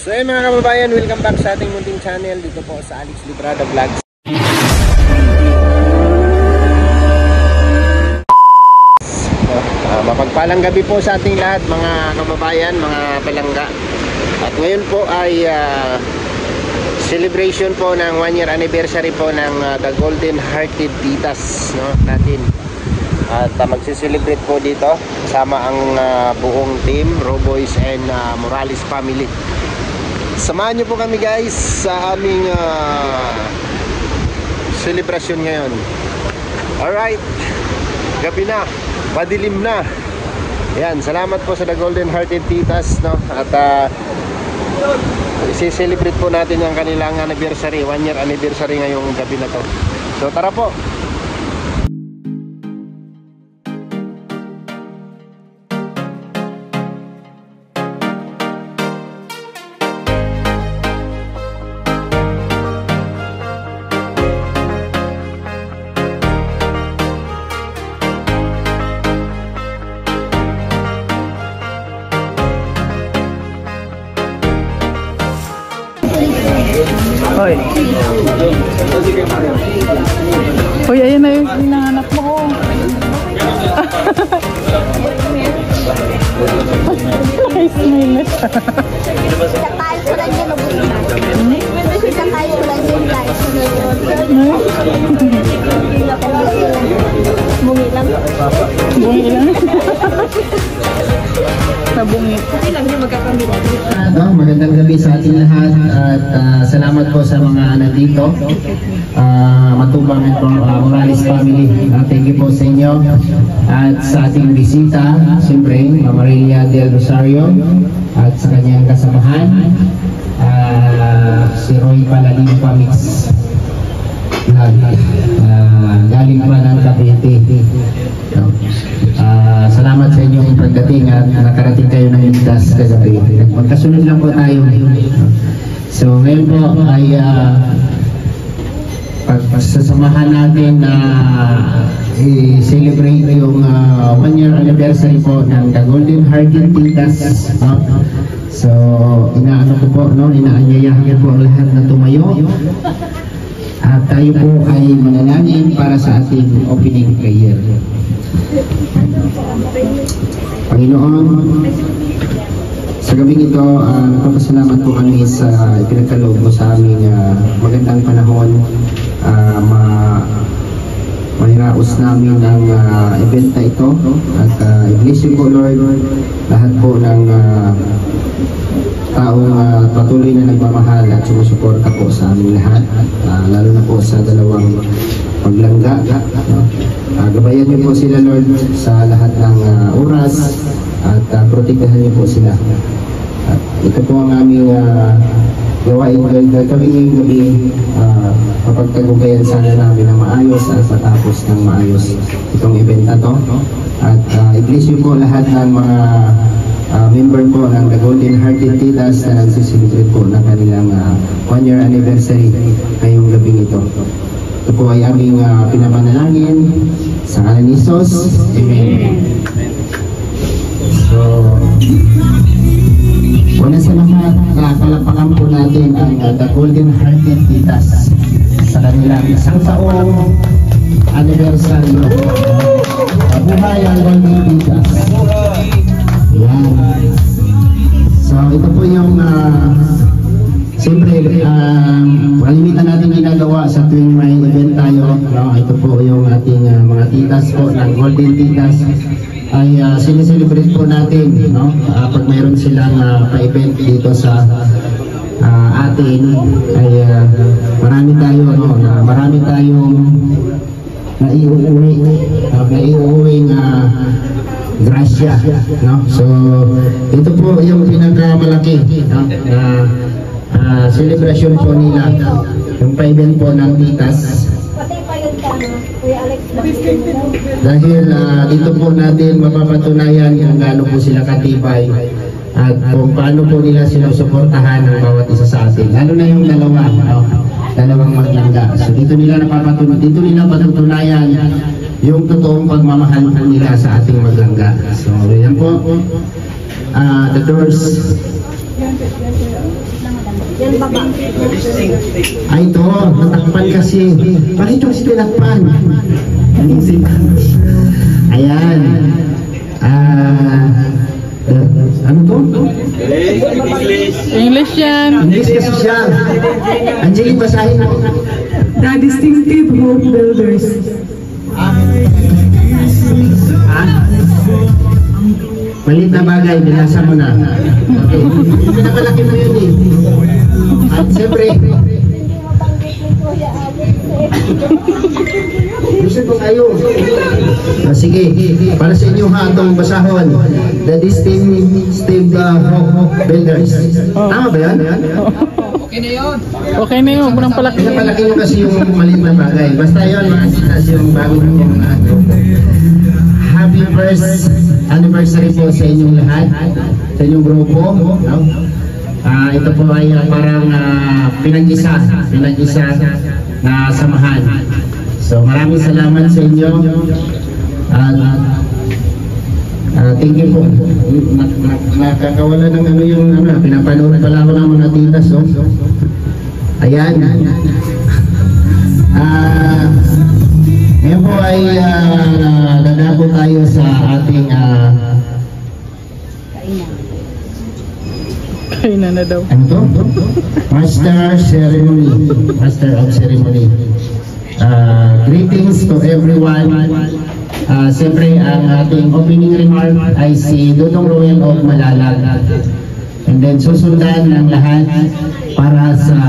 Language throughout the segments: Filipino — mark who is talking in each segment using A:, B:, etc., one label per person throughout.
A: So ayun mga kababayan, welcome back sa ating munting channel dito po sa Alex Librada Vlogs. Mapagpalang gabi po sa ating lahat mga kababayan, mga palangga. At ngayon po ay celebration po ng 1 year anniversary po ng The Golden Hearted Titas, no, natin. At magsiselebrate po dito kasama ang buong team, Roboys and Morales family. Samahan nyo po kami guys sa aming celebration ngayon. Alright, gabi na, madilim na. Yan, salamat po sa The Golden Hearted Titas, no? At i-celebrate po natin yung kanilang anniversary, 1 year anniversary ngayong gabi na to. So tara po.
B: Hoy. Hoy, ayun na yung hinahanap mo. Smile na siya.
C: Tayo ko lang yun, tayo ko lang yun, guys. Bungi lang.
B: Bungi lang. Nabungi. Okay lang yung magkakamila.
A: Magandang gabi sa ating lahat at salamat po sa mga nandito. Matubang ito Morales family. Thank you po sa inyo at sa ating bisita, siyempre Maria del Rosario at sa kanyang kasamahan, si Roy Paladin Pamix. Galing pa ng Cavite. Salamat sa inyong pagdating at nakarating kayo ng Indas kagabi. Magkasunod lang po tayo. So ngayon po ay pagsasamahan natin na i-celebrate yung 1 year anniversary po ng The Golden Hearted Titas. So inaano ko po, no? Inaanyayahan po ang lahat na tumayo. At tayo po ay manalangin para sa ating opening prayer. Panginoon, sa gabing ito, nagpapasalamat po kami sa ipinagkaloob mo sa aming magandang panahon. Maniraos namin ang event na ito. At i-bless you po, Lord, lahat po ng taong patuloy na nagmamahal at sumusuporta po sa aming lahat, lalo na po sa dalawang maglangga. Gabayan niyo po sila, Lord, sa lahat ng oras at protektahan niyo po sila. At ito po ang aming gawain gawing gabi, mapagtagumpayan sana namin ng maayos at matapos ng maayos itong event na to. At i-bless niyo po lahat ng mga member po ng The Golden Hearted Titas na nagsiselebrate po ng kanilang 1 year anniversary ngayong gabing ito. Ito po ay aming pinapanalangin sa ngalan ni Jesus. Amen. So, una sa lahat, palapakan po natin ang The Golden Hearted Titas sa kanilang isang taong anniversary. Mabuhay ang Golden Titas. Yan. So ito po yung siyempre kalimitan natin ginagawa sa tuwing may event tayo, no? Ito po yung ating mga titas po ng Golden Titas ay sineselebrate po natin, no? Pag mayroon silang pa-event dito sa atin ay marami tayo, no? Marami tayong naiuuwing grasya, no? So ito po yung pinakamalaki, no? Celebration po nila, yung pa-event po ng titas. Dahil dito po natin mapapatunayan kung gaano po sila katibay at kung paano po nila sinusuportahan ang bawat isa sa atin, lalo na yung dalawa, no? Dalawang maglangga. So dito nila patutunayan yung totoong pagmamahal nila sa ating maglangga. So yan po. the doors.
C: Yan baba.
A: Ay, ito, natakpan kasi. Bakit yung sinakpan? Ayan. Ano to?
B: English yan.
A: English kasi siya. Angelique, basahin ako.
B: The Distinctive Hope Builders.
A: Malit na bagay, binasa mo na. Okay. Pinapalaki mo yun eh. At siyempre, gusto ko kayo. Sige, para sa inyo ha, itong basahon. The Distinctive Hope Builders. Tama ba yan?
B: Okay na yun, huwag mo nang palaki.
A: Pinapalaki nyo kasi yung malit na bagay. Basta yun, mga sitas yung bago yung happy first anniversary po sa inyong lahat, sa inyong grupo. Ito po ay parang pinag-isa na samahan. So maraming salamat sa inyo. Thank you po. Nakakawala ng ano yung pinapanood pala ako ng mga titas. Ayan. Ngayon po ay dadako tayo sa ating
B: Kainan na daw.
A: ano to? Master of Ceremony. Greetings to everyone. Siyempre ang ating opening remark ay si Dudong Roel of Malalag. And then susundan ng lahat para sa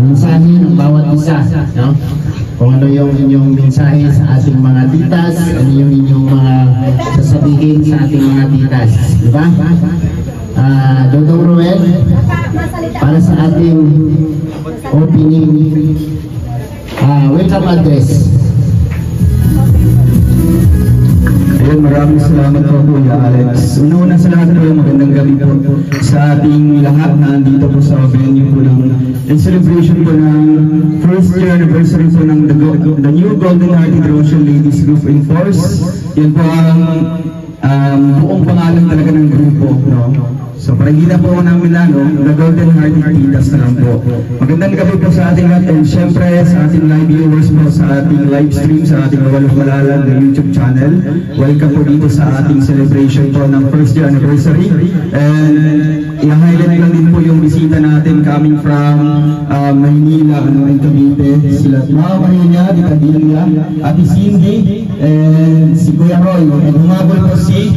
A: mensahe ng bawat isa, no? Kung ano yung inyong mensahe sa ating mga titas, ano yung inyong mga sasabihin sa ating mga titas, di ba? Dudong Roel, para sa ating opening welcome address.
D: Ayun, maraming salamat po Kuya Alex. Una-una sa lahat po, magandang gabi po sa ating lahat na andito po sa venue po ng celebration po ng first year anniversary po ng the new Golden Hearted Roshan Ladies Group in Force. Yan po ang buong pangalan talaga ng grupo, no? So para hindi na po namin the Golden Hearted Titas na lang po. Magandang gabi po sa ating lahat, and syempre sa ating live viewers po sa ating live stream sa ating Mawalong Malalag na YouTube channel. Welcome po dito sa ating celebration po ng first year anniversary. And i-highlight lang din po yung bisita natin coming from Maynila, and Cavite. Sila Mama Maria, Tita Dilia, Ate Cindy, and si Kuya Roy. And humabol po si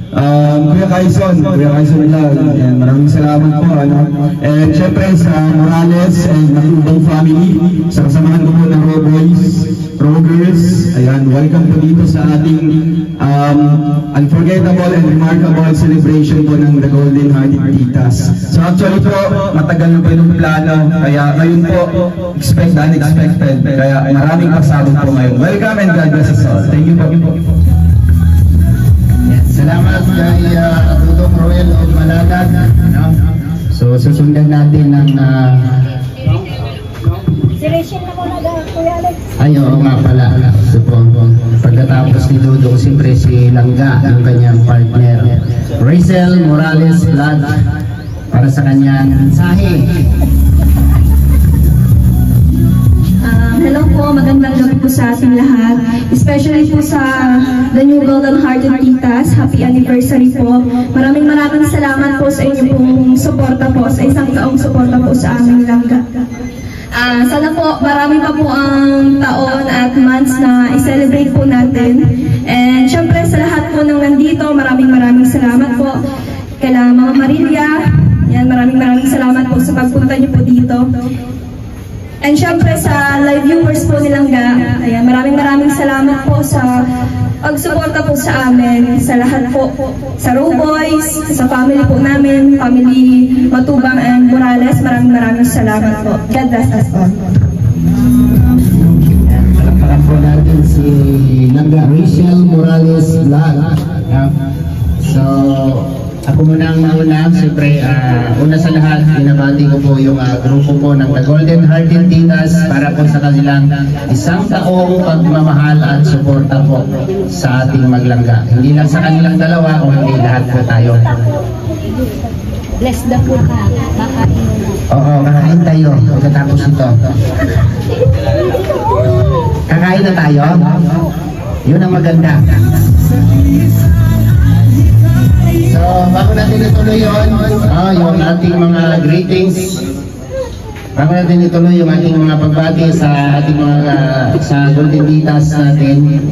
D: Kuya Kaison Lag. Maraming salamat po. And syempre sa Morales and Matubang family, sa kasamahan ko po ng Rogers. Ayan, welcome po dito sa ating unforgettable and remarkable celebration po ng the Golden Hearted Titas. So actually po, matagal na po yung plano, kaya ngayon po, expect the unexpected. Kaya maraming pasabog po ngayon. Welcome and God bless us all. Thank you po.
A: Salamat kay Dudong Roel of Malalag. So susundan natin ng
C: Si Rachel na muna dahil, Kuya Alex.
A: ay oo nga pala. So, pagkatapos ni Dudong, siyempre si Langga, yung kanyang partner Rachel Morales Vlog, para sa kanyang mensahe.
E: Hello po, magandang gabi po sa ating lahat. Especially po sa the new Golden Hearted Titas. Happy anniversary po. Maraming salamat po sa inyo pong suporta po, sa isang taong suporta po sa aming Langga. Sana po marami pa po ang taon at months na i-celebrate po natin. And syempre sa lahat po ng nandito, maraming salamat po. Kaila Mama Marilia, yan, maraming salamat po sa pagpunta niyo po dito. And syempre sa live viewers po ni Langga, ayan, maraming salamat po sa pagsuporta po sa amin, sa lahat po, sa Row Boys, sa family po namin, family Matubang and Morales, maraming salamat po. God bless us all.
A: Palakpakan po natin si Langga Rachel Morales Vlog. So, Ako muna ang mauna. Siyempre, una sa lahat, binabati ko po yung grupo po ng The Golden Hearted Titas para po sa kanilang isang taong pagmamahal at suporta po sa ating maglangga. Hindi lang sa kanilang dalawa, kundi lahat po tayo.
C: Bless the food ka. Kakain mo na.
A: Oo, kakain tayo pagkatapos ito. Kakain na tayo? Yun ang maganda. So, bago natin ituloy yun, yung ating mga greetings. Bago natin ituloy yung ating mga pagbati sa ating mga sa Golden Titas natin.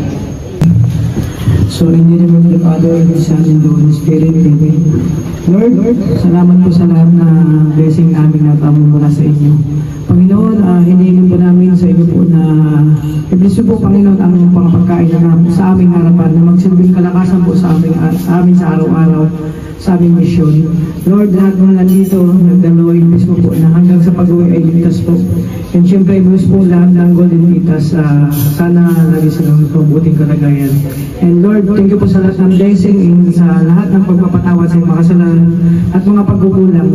B: So, in the name of the Father, and the Son, and the Holy Spirit, Amen. Lord, salamat po sa lahat na blessing namin at mula sa inyo. Panginoon, hinihingin po namin sa inyo po na i-bless po, Panginoon, ang mga pagkain na sa aming harapan na magsilbing kalakasan po sa amin sa araw-araw, sa aming misyon. Lord, lahat mga nandito, nagdalawa yung bless po na hanggang sa pag-uwi ay ligtas po. And syempre, bless po lahat ng Golden Titas, sana lagi sa mabuting kalagayan. And Lord, thank you po sa lahat ng blessing, sa lahat ng pagpapatawad sa mga kasalanan at mga pagkukulang.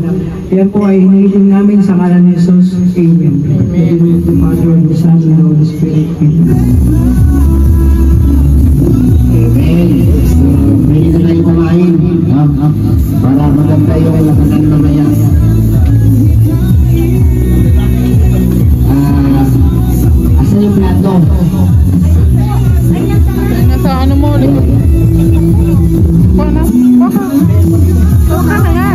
B: Yan po ay hinihiling namin sa ngalan ni Jesus. Amen. In the name of the Father, and the Son, and the Holy Spirit. Amen.
A: Pwede na tayo kumain para maganda yung lakasan mamaya. Asan yung plato?
B: Nasa ano mo, likod. Paano? Baka. Baka na nga.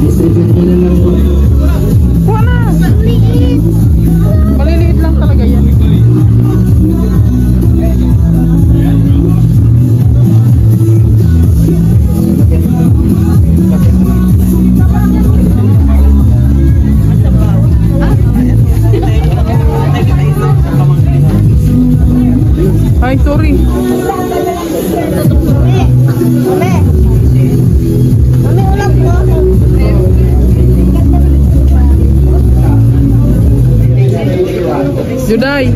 A: Distribute nyo na lang po.
B: Paano? Maliliit lang talaga yan. Ay, sorry.
C: Mami, ulam po.
B: Juday.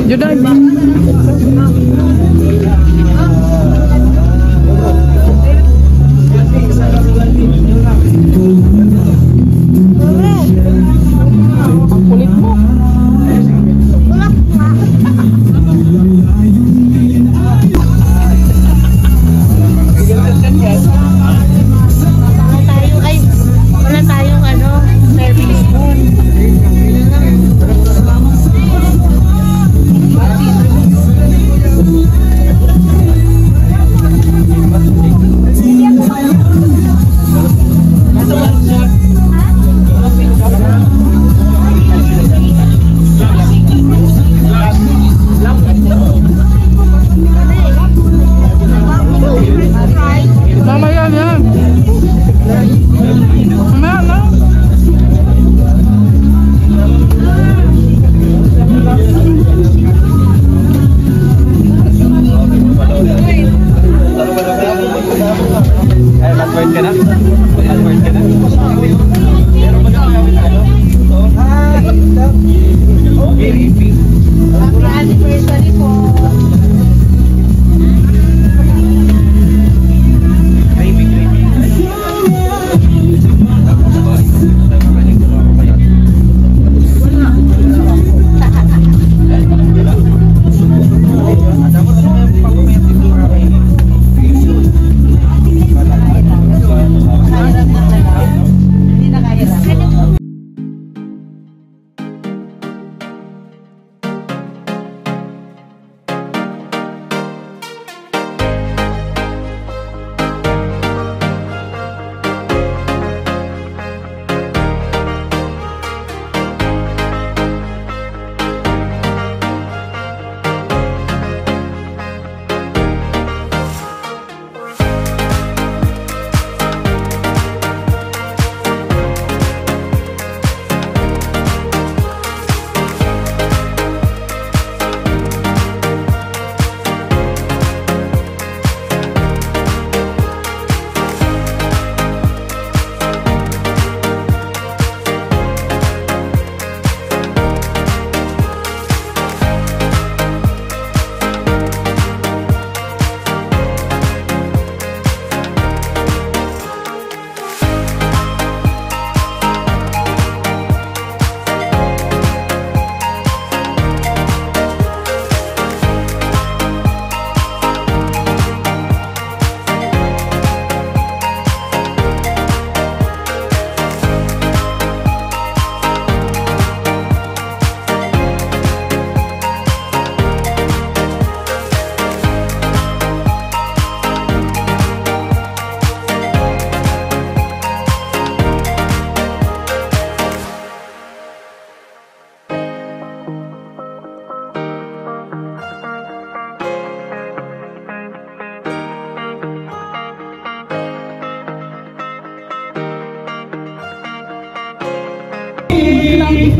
B: Juday. Ang kulit mo.
C: Wala tayong ano, serving spoon.
B: Mamaya yan. Mamaya na.
C: Anniversary po.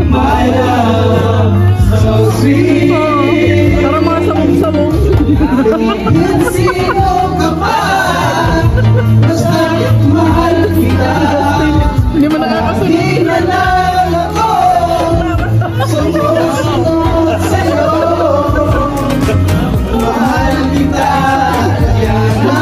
D: my love, so sweet.
B: Para mga sabong-sabong.
D: Sino ka pa? Basta't mahal kita.
B: Hindi mo nakakasunod.
D: Di na lang ako sumusunod sa'yo. Mahal kita. Kaya na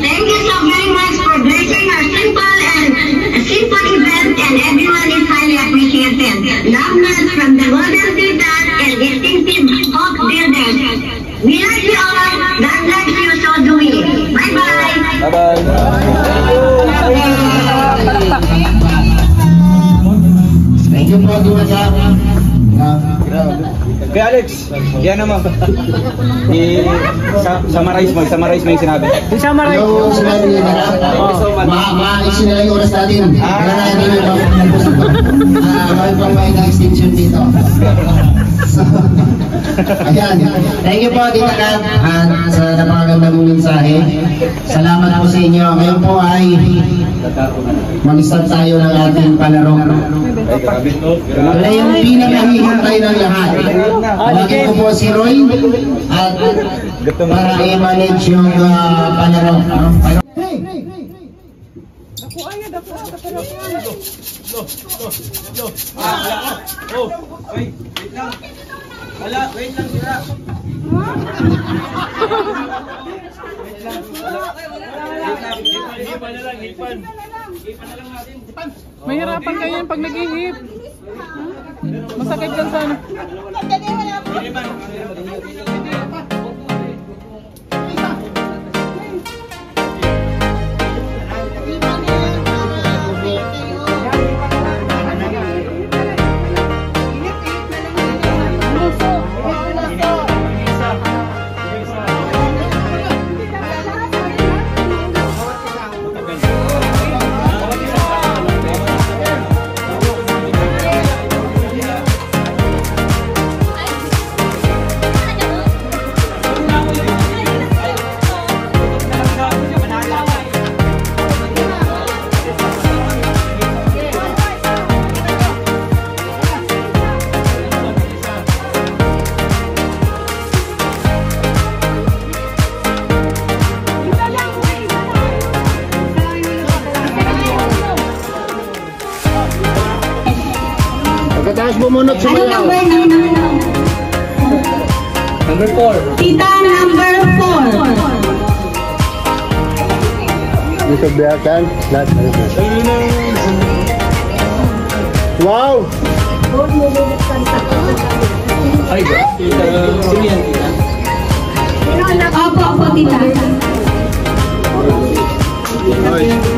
F: Thank you so very much for blessing our simple event, and everyone is highly appreciated. Love notes from the Golden Titas and distinctive Hope Builders. We love you all. God bless you, so do we. Bye-bye.
D: Bye-bye.
A: Thank you po, Diwata.
G: Kaya Alex, yan naman. Summarize mo yung sinabi.
A: Yung sinabi niya na, maaalisin na lang yung oras natin. Kaya natin yung bawang pang may na-extension dito. Ayan. Thank you po, Tita Kat, at sa napakagandang mensahe. Salamat po sa inyo. Ngayon po ay mag-start tayo ng ating palaro. Ito na yung pinakahihintay ng lahat. Tawagin ko po si Roy at para i-manage yung palaro.
G: Wait lang sila.
B: Mahirapan kayo yung pag nag-ihip. Masakit dyan sana.
A: Pagkatapos bumunot sa
E: Ano
A: mayaw.
G: Number 4.
E: Tita number 4.
A: Dito biyakan. Wow!
G: Ay, sino yan?
E: Opo, tita.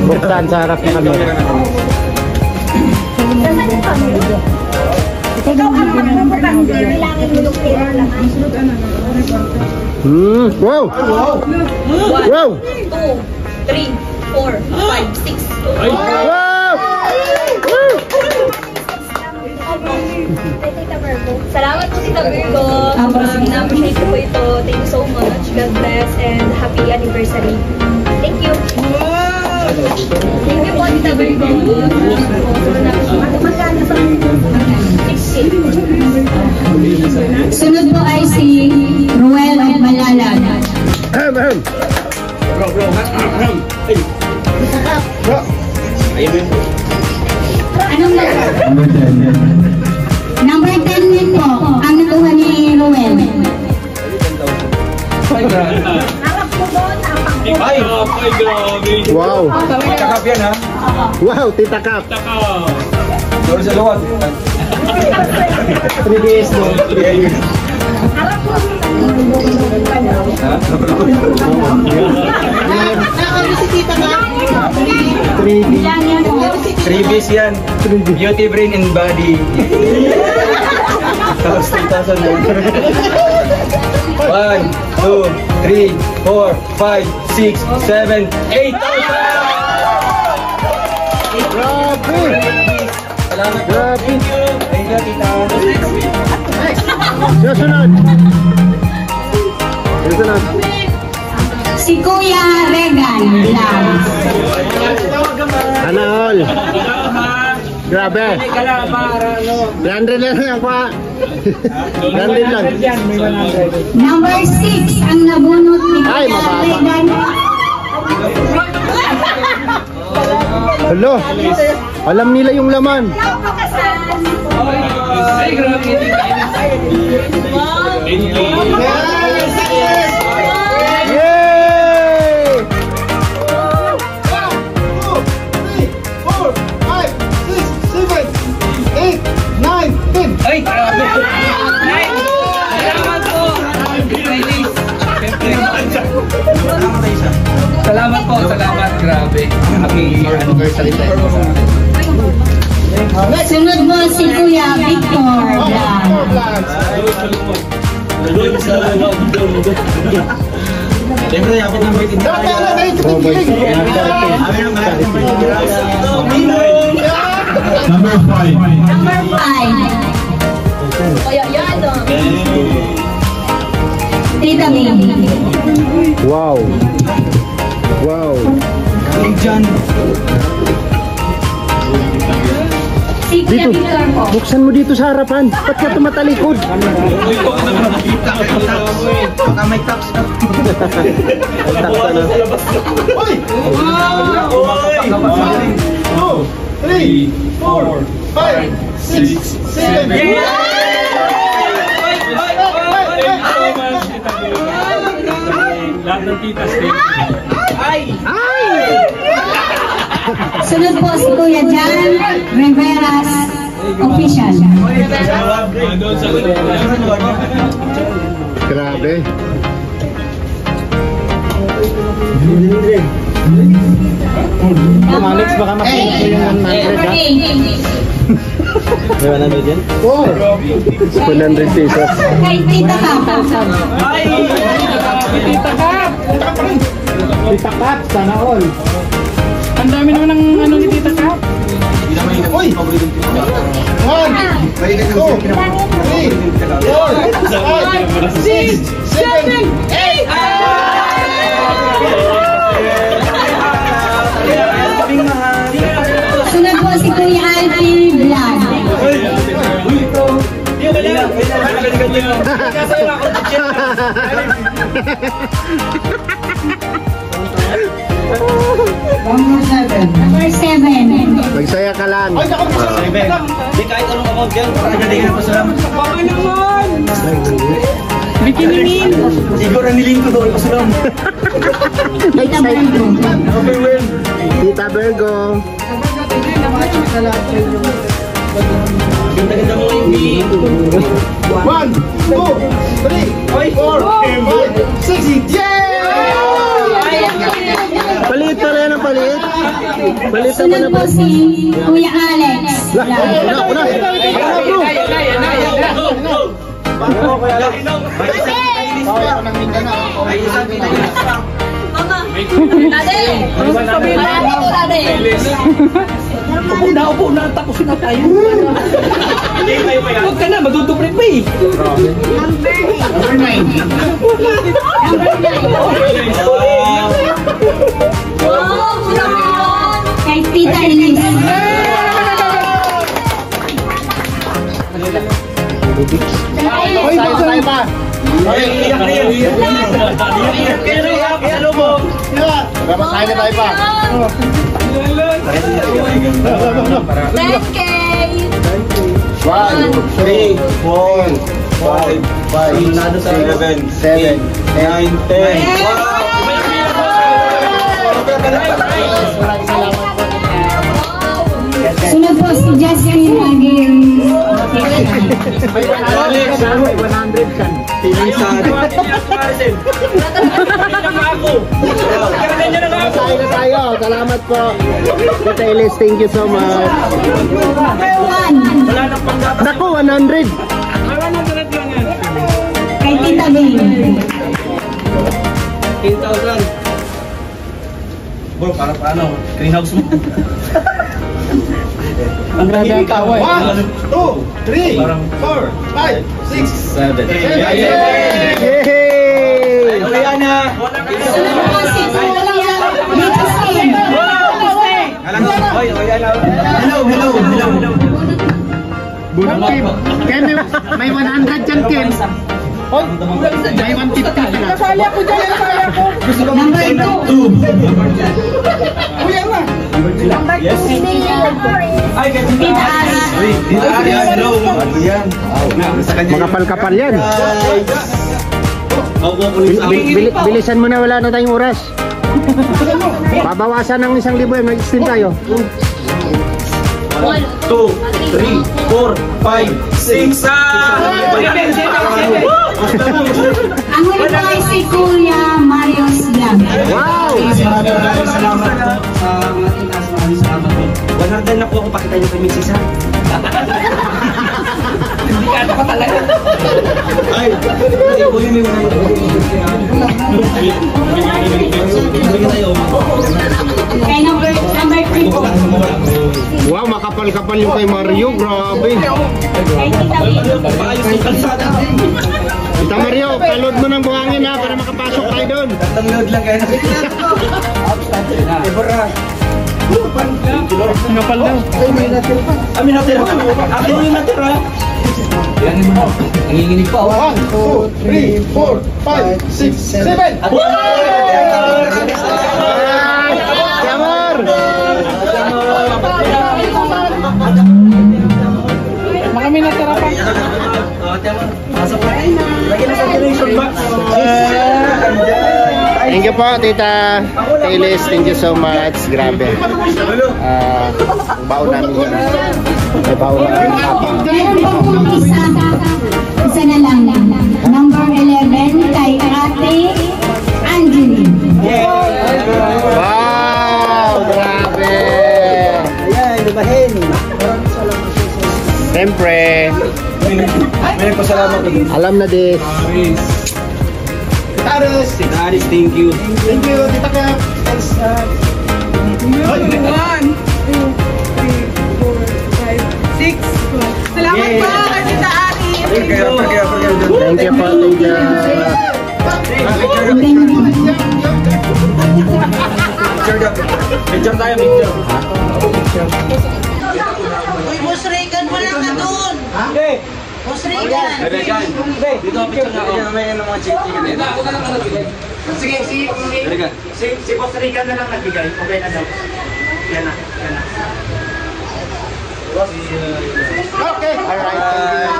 A: Buktan sa harap ng kamera.
C: Ikaw ang magpapagpapag. Bilangin mo yung pera lang.
A: Wow! Wow!
E: 2, 3, 4, 5, 6.
A: Wow!
C: Tita Virgo.
E: Salamat po, Tita Virgo. Na-appreciate ko po ito. Thank you so much. God bless and happy anniversary. Thank you. Thank you po, Tita Virgo.
C: Magkano sa
E: Sunod po ay si Ruel of Malalag. Anong number 10 din po ang nakuha ni Ruel.
C: harap mo doon.
G: Ay, grabe.
A: Wow!
G: Kakap yan ha.
A: Wow, Tita Kap!
G: Doon sa luwag.
A: 3 days mo.
C: Harap mo.
G: Freebies yan. Beauty, brain, and body. Tapos 2,000 mo. 1, 2, 3, 4, 5, 6, 7, 8,000!
A: Grabe!
G: Salamat po.
A: Grabe!
G: Thank you, tita.
A: Susunod! Susunod!
F: Si Kuya Regan Blas.
A: Ana all! Grabe! 100 lang yan pa! 100 lang!
F: Number 6 ang nabunot ni
A: Ay,
F: Kuya
A: mababa.
F: Regan.
A: Hello! Alam nila yung laman!
G: Ay, grabe.
A: Yay! 10!
G: Ay, grabe. Salamat po. Salamat po, salamat. Grabe. Happy anniversary tayo sa akin.
F: Sunod mo si Kuya Victor Blas.
G: Siyempre, yapit ng meeting na tayo.
D: Number 5.
F: Number 5. Tita May.
A: Wow! Wow!
F: Si Kuya
A: Dito,
F: Victor po.
A: buksan mo dito sa harapan. Ba't ka tumatalikod?
G: Baka may tax na.
A: Takta na.
G: 3, 4, 5, 6, 7. Lahat ng titas din.
F: Sunod po si Kuya Jan Riveras Official.
A: Grabe. Alex, baka makita yung 100 ha? 100 pesos.
F: Kay Tita Kap.
A: Tita Kat, sana all.
B: Ang dami naman ng ano ni Tita Kap.
A: Uy! 1, 2, 3, 4, 5, 6, 7, 8!
F: Sunod po si Kuya Alfie Blas. Number 7.
A: Magsaya ka lang.
G: Hindi kahit anong amount yan. Pagkagalingan pa salamat.
B: Baka naman! Bikini Min!
G: Siguro niling ko doon. Pasalamat.
F: Tita Virgo.
A: Tita Virgo.
G: Ganda-ganda mo yung
A: 1, 2, 3, 4, 5, 6, yay! Palit pala yan ang palit. Palit na
F: Sunod po si Kuya Alex.
A: Una.
B: Upo na, tapos na tayo. Huwag ka na, maduduplit pa eh.
A: Number 9.
F: Kay Tita Elise.
A: Tayo pa.
G: iyak na yan. Iyak ka na iyak. Ano mo?
A: Tayo na tayo pa.
F: 10K.
A: 1, 3, 4, 5, 6, 7, 8, 10.
F: Sunod po si Justin Aguirre.
D: Feeling sad.
A: Tayo na tayo. Salamat po. Detailis, thank you so much. Naku, 100.
E: Kay Tita Bing.
G: 10,000. Bro, para paano? Greenhouse mo.
A: Ang rada ka,
G: 1, 2, 3, 4, 5, 6, 7.
A: Yay!
G: Kaya na. Hello.
A: Bunang Kim. Kim, may 100 dyan, Kim. May 150 ka na.
B: Nasali ako dyan, nasali ako.
E: Number 2.
G: Yes. Ay,
E: Tita Ari.
G: hello.
A: Mga palkapal yan. Bilisan mo na, wala na tayong oras. Babawasan ng 1,000 yan, mag-extend tayo.
G: 1, 2, 3, 4, 5, 6,
E: Ang huli po ay si Kuya Marios Vlog.
A: Wow!
D: Maraming salamat po sa mga titas. Maraming salamat po.
G: 100 na po ako pakita niyo kay Mrs. ha. Hindi ka pa talaga.
D: Ay, po yun yung
E: Kay number 3 po.
A: Wow, makapal-kapal yung kay Mario. Grabe.
E: Kay Tita Bing.
G: Paayos yung kalsada.
A: Tita Mario, palod mo ng buhangin ha para makapasok tayo doon.
D: Tatangload lang kayo.
A: Napal daw.
G: Amin natira. Akin yung natira.
D: Yan mo na. Nanginginig pa.
G: 1, 2, 3, 4, 5, 6, 7.
A: Jamor!
B: Kami natira pa.
G: Pasok pa. Lagyan na sa donation box.
A: Thank you po, Tita Taylis. Thank you so much. Grabe. Baon namin yan. May baon namin.
E: Meron pa po isa. Isa na lang. Number 11 kay Ate Angeline.
A: Wow! Grabe!
D: Ayan, lumahin.
A: Siyempre,
D: May pasalamat ko.
A: alam na din.
G: Tita Aris, thank you.
D: Thank you, Tita Cap.
B: 1, 2, 3, 4, 5, 6. Salamat po kay Tita Ari.
A: Thank you po, thank you.
G: Picture tayo, picture.
H: Uy, Boss Regan, wala ka doon.
G: Okay.
H: Boss Regan.
G: Regan. Dito ang picture na ako.
D: May ano mga chicken dito.
G: Ako na lang nagbigay.
I: Sige,
G: Regan.
I: si Boss Regan na lang nagbigay. Okay na daw. Yan na.
A: Okay, alright.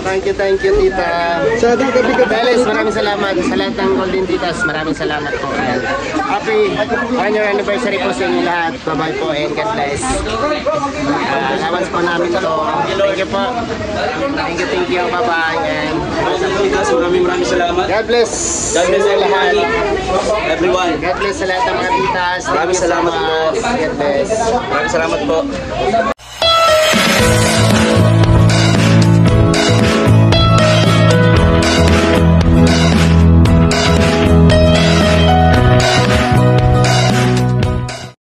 G: Thank you.
A: Thank you, Tita.
D: Sa gabi ka
A: Beles, maraming salamat sa lahat ng Golden Titas. Maraming salamat po. And happy 1-year anniversary po sa inyo lahat. Bye-bye po and God bless. Allowance po namin to. Thank you po. Thank you. Bye-bye. And
G: Maraming salamat.
A: God bless.
G: God bless
A: lahat.
G: Everyone.
A: God bless sa lahat ng mga titas.
G: Maraming salamat po.
A: God bless.
G: Maraming salamat po.